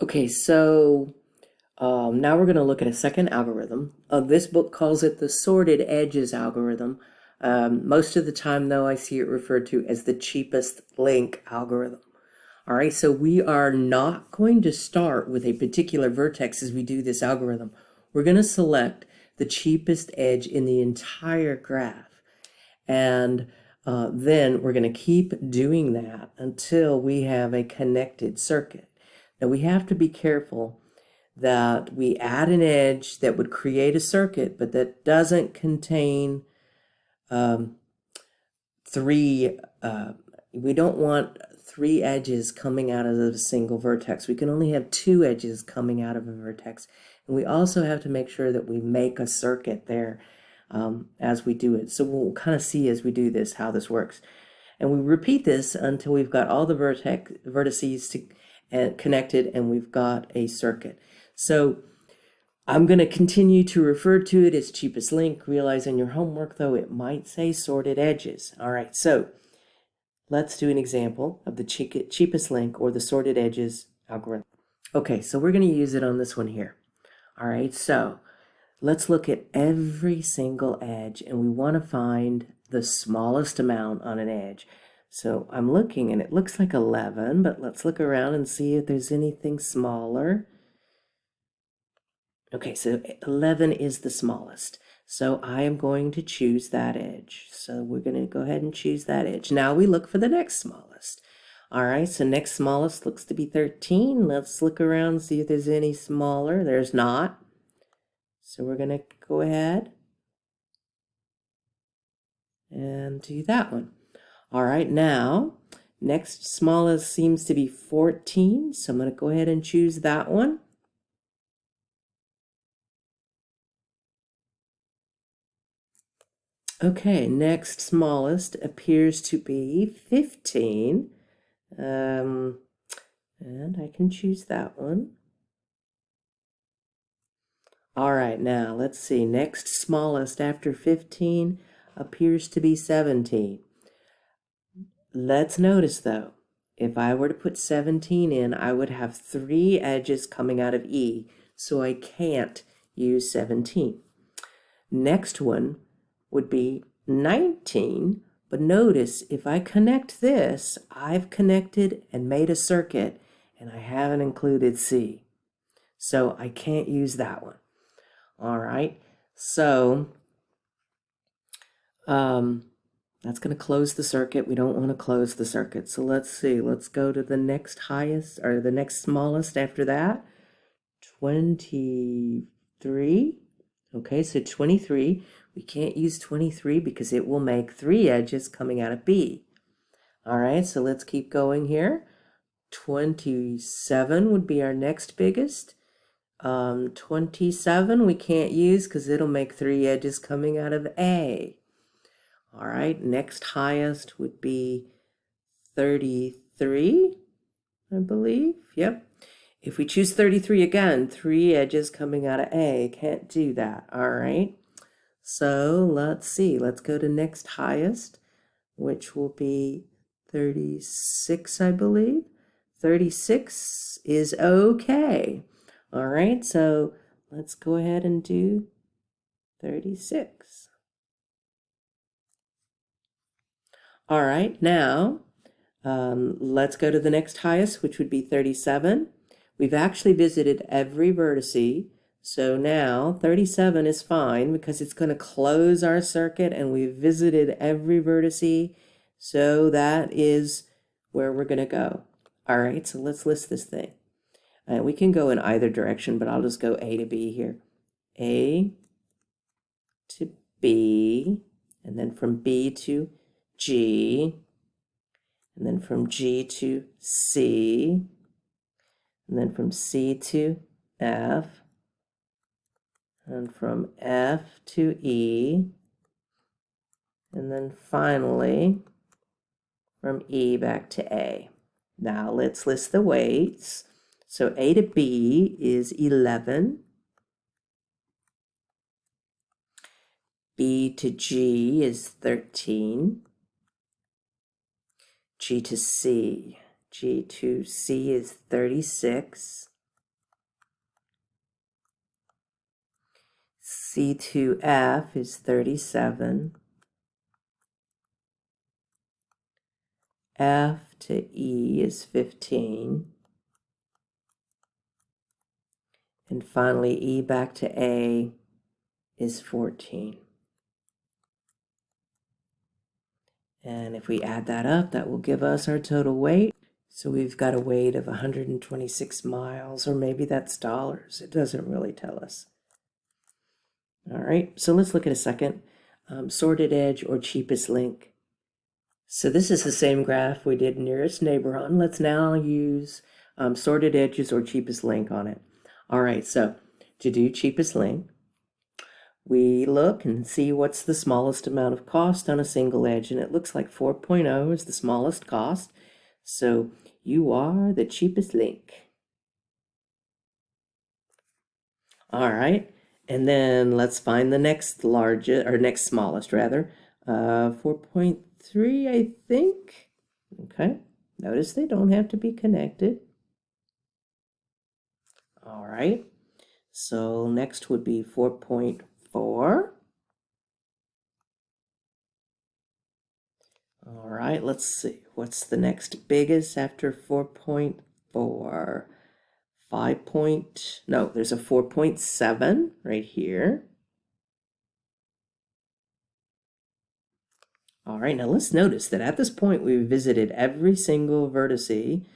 Okay, so now we're going to look at a second algorithm. This book calls it the sorted edges algorithm. Most of the time, though, I see it referred to as the cheapest link algorithm. All right, so we are not going to start with a particular vertex as we do this algorithm. We're going to select the cheapest edge in the entire graph. And then we're going to keep doing that until we have a connected circuit. Now we have to be careful that we add an edge that would create a circuit, but that doesn't contain three, we don't want three edges coming out of a single vertex. We can only have two edges coming out of a vertex. And we also have to make sure that we make a circuit there as we do it. So we'll kind of see as we do this how this works. And we repeat this until we've got all the vertices connected and we've got a circuit. So I'm going to continue to refer to it as cheapest link. Realize in your homework, though, it might say sorted edges. All right, so let's do an example of the cheapest link or the sorted edges algorithm. Okay, so we're going to use it on this one here. All right, so let's look at every single edge, and we want to find the smallest amount on an edge. So I'm looking, and it looks like 11, but let's look around and see if there's anything smaller. Okay, so 11 is the smallest. So I am going to choose that edge. So we're going to go ahead and choose that edge. Now we look for the next smallest. All right, so next smallest looks to be 13. Let's look around and see if there's any smaller. There's not. So we're going to go ahead and do that one. All right, now next smallest seems to be 14. So I'm going to go ahead and choose that one. Okay, next smallest appears to be 15. And I can choose that one. All right, now let's see. Next smallest after 15 appears to be 17. Let's notice though, if I were to put 17 in, I would have three edges coming out of E, so I can't use 17. Next one would be 19, but notice if I connect this, I've connected and made a circuit, and I haven't included C. So I can't use that one. All right, so that's going to close the circuit. We don't want to close the circuit. So let's see. Let's go to the next highest, or the next smallest after that. 23. Okay, so 23. We can't use 23 because it will make three edges coming out of B. All right, so let's keep going here. 27 would be our next biggest. 27 we can't use because it'll make three edges coming out of A. All right, next highest would be 33, I believe. Yep. If we choose 33 again, three edges coming out of A, can't do that. All right. So let's see. Let's go to next highest, which will be 36, I believe. 36 is okay. All right, so let's go ahead and do 36. All right, now let's go to the next highest, which would be 37. We've actually visited every vertice, so now 37 is fine because it's going to close our circuit and we've visited every vertice, so that is where we're going to go. All right, so let's list this thing. We can go in either direction, but I'll just go A to B here. A to B, and then from B to G, and then from G to C, and then from C to F, and from F to E, and then finally from E back to A. Now let's list the weights. So A to B is 11. B to G is 13. G to C is 36. C to F is 37. F to E is 15. And finally, E back to A is 14. And if we add that up, that will give us our total weight. So we've got a weight of 126 miles, or maybe that's dollars. It doesn't really tell us. All right, so let's look at a second. Sorted edge or cheapest link. So this is the same graph we did nearest neighbor on. Let's now use sorted edges or cheapest link on it. All right, so to do cheapest link, we look and see what's the smallest amount of cost on a single edge, and it looks like 4.0 is the smallest cost. So you are the cheapest link. All right, and then let's find the next largest, or next smallest rather, 4.3, I think. Okay, notice they don't have to be connected. All right, so next would be 4.4. All right, let's see. What's the next biggest after 4.4? There's a 4.7 right here. All right, now let's notice that at this point we've visited every single vertice.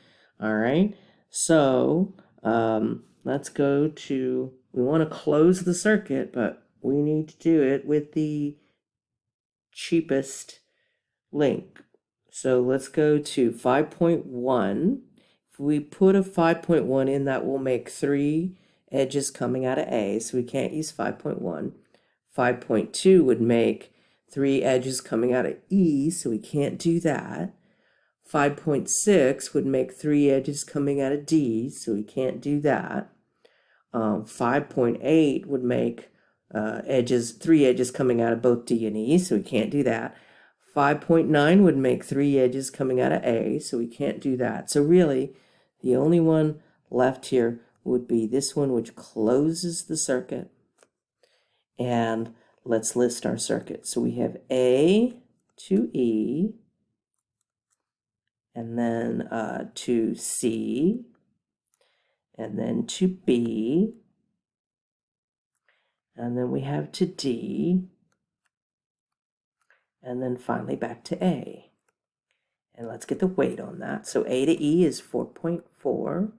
All right, so let's go to, we want to close the circuit, but we need to do it with the cheapest link. So let's go to 5.1. If we put a 5.1 in, that will make 3 edges coming out of A, so we can't use 5.1. 5.2 would make 3 edges coming out of E, so we can't do that. 5.6 would make 3 edges coming out of D, so we can't do that. 5.8 would make 3 edges coming out of both D and E, so we can't do that. 5.9 would make 3 edges coming out of A, so we can't do that. So really, the only one left here would be this one, which closes the circuit. And let's list our circuit. So we have A to E, and then to C, and then to B, and then we have to D, and then finally back to A. And let's get the weight on that. So A to E is 4.4.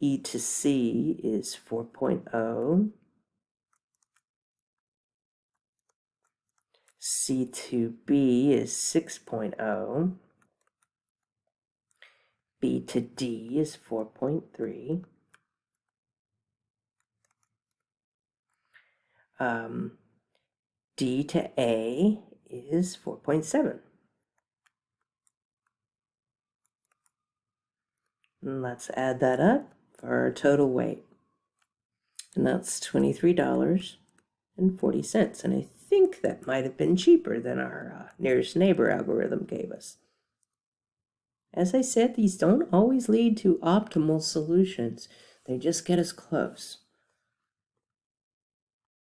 E to C is 4.0. C to B is 6.0. B to D is 4.3. D to A is 4.7. And let's add that up for our total weight. And that's $23.40. And I think that might have been cheaper than our nearest neighbor algorithm gave us. As I said, these don't always lead to optimal solutions. They just get us close.